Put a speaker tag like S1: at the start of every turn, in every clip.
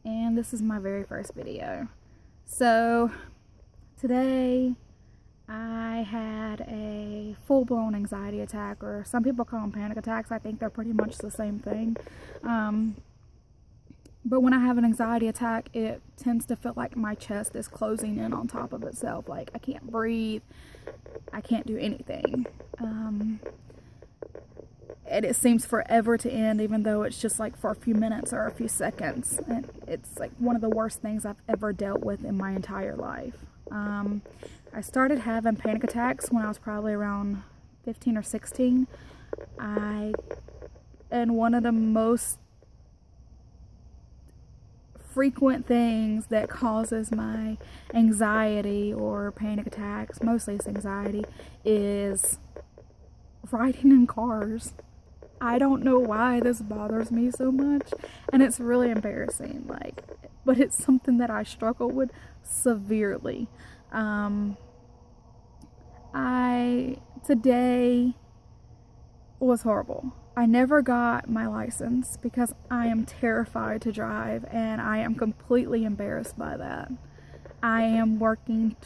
S1: and this is my very first video. So today I had a full-blown anxiety attack, or some people call them panic attacks. I think they're pretty much the same thing. But when I have an anxiety attack, it tends to feel like my chest is closing in on top of itself. Like I can't breathe, I can't do anything. And it seems forever to end, even though it's just like for a few minutes or a few seconds. And it's like one of the worst things I've ever dealt with in my entire life. I started having panic attacks when I was probably around 15 or 16. And one of the most frequent things that causes my anxiety or panic attacks, mostly it's anxiety, is riding in cars. I don't know why this bothers me so much, and it's really embarrassing, but it's something that I struggle with severely. Today was horrible. I never got my license because I am terrified to drive, and I am completely embarrassed by that. I am working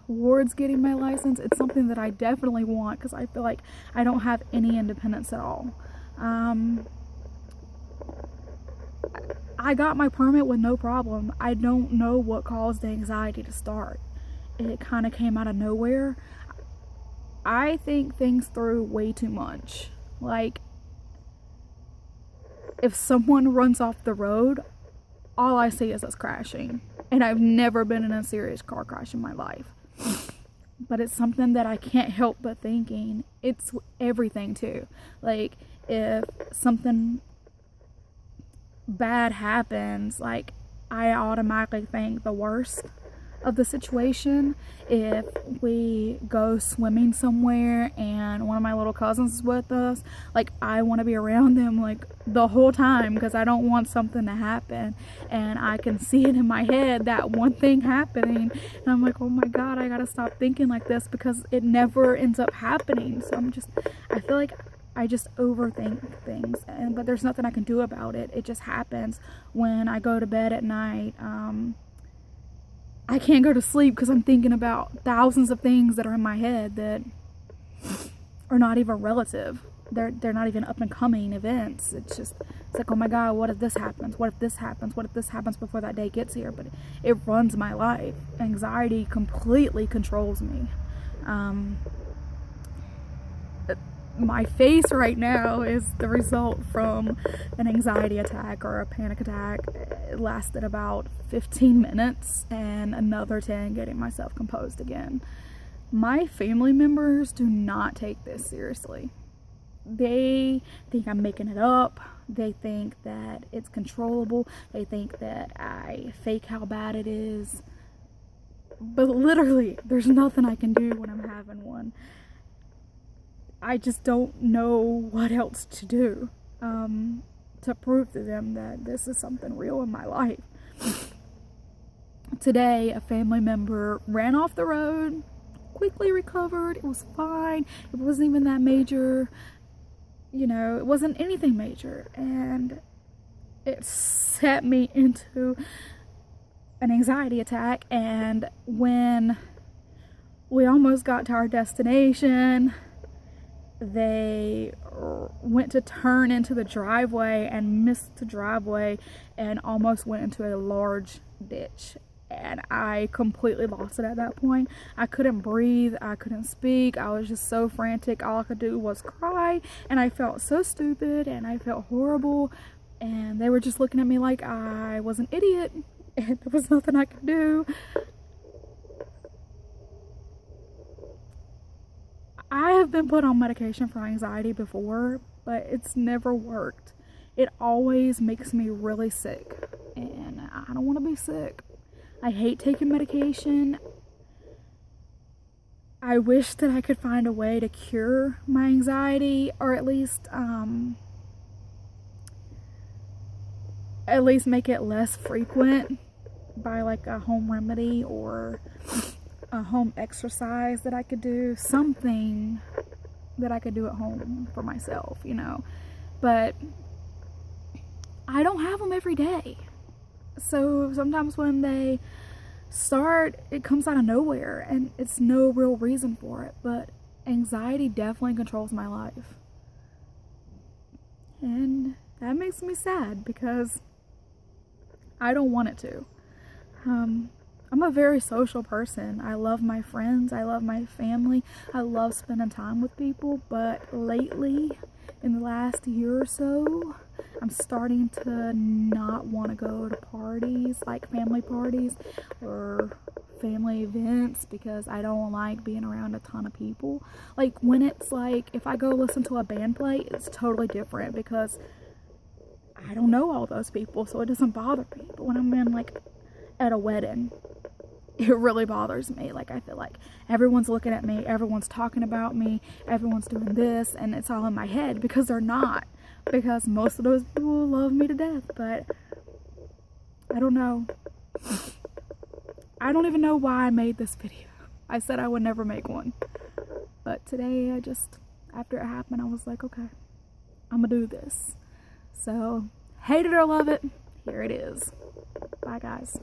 S1: towards getting my license. It's something that I definitely want because I feel like I don't have any independence at all. I got my permit with no problem. I don't know what caused the anxiety to start. It kind of came out of nowhere. I think things through way too much. Like, if someone runs off the road, all I see is us crashing. And I've never been in a serious car crash in my life. But it's something that I can't help but thinking. It's everything too. Like, if something bad happens, like, I automatically think the worst of the situation. If we go swimming somewhere and one of my little cousins is with us, like, I want to be around them like the whole time because I don't want something to happen, and I can see it in my head, that one thing happening, and I'm like, oh my god, I gotta stop thinking like this because it never ends up happening. So I feel like I just overthink things, but there's nothing I can do about it. It just happens. When I go to bed at night, I can't go to sleep because I'm thinking about thousands of things that are in my head that are not even relative. They're not even up and coming events. It's like, oh my god, what if this happens? What if this happens? What if this happens before that day gets here? But it runs my life. Anxiety completely controls me. My face right now is the result from an anxiety attack or a panic attack. It lasted about 15 minutes and another 10 getting myself composed again. My family members do not take this seriously. They think I'm making it up. They think that it's controllable. They think that I fake how bad it is. But literally, there's nothing I can do when I'm having one. I just don't know what else to do to prove to them that this is something real in my life. Today, a family member ran off the road, quickly recovered. It was fine. It wasn't even that major. You know, it wasn't anything major. And it set me into an anxiety attack. And when we almost got to our destination, they went to turn into the driveway and missed the driveway and almost went into a large ditch, and I completely lost it at that point. I couldn't breathe, I couldn't speak, I was just so frantic. All I could do was cry, and I felt so stupid and I felt horrible, and they were just looking at me like I was an idiot and there was nothing I could do. I have been put on medication for anxiety before, but it's never worked. It always makes me really sick, and I don't want to be sick. I hate taking medication. I wish that I could find a way to cure my anxiety, or at least make it less frequent by like a home remedy or a home exercise that I could do, something that I could do at home for myself, you know. But I don't have them every day. So sometimes when they start, it comes out of nowhere and it's no real reason for it, but anxiety definitely controls my life. And that makes me sad because I don't want it to. I'm a very social person. I love my friends, I love my family, I love spending time with people, but lately, in the last year or so, I'm starting to not want to go to parties, like family parties or family events, because I don't like being around a ton of people. Like when it's like, if I go listen to a band play, it's totally different because I don't know all those people, so it doesn't bother me. But when I'm in like at a wedding, it really bothers me. Like I feel like everyone's looking at me, everyone's talking about me, everyone's doing this, and it's all in my head because they're not. Because most of those people love me to death, but I don't know. I don't even know why I made this video. I said I would never make one. But today after it happened, I was like, okay, I'm gonna do this. So, hate it or love it, here it is. Bye guys.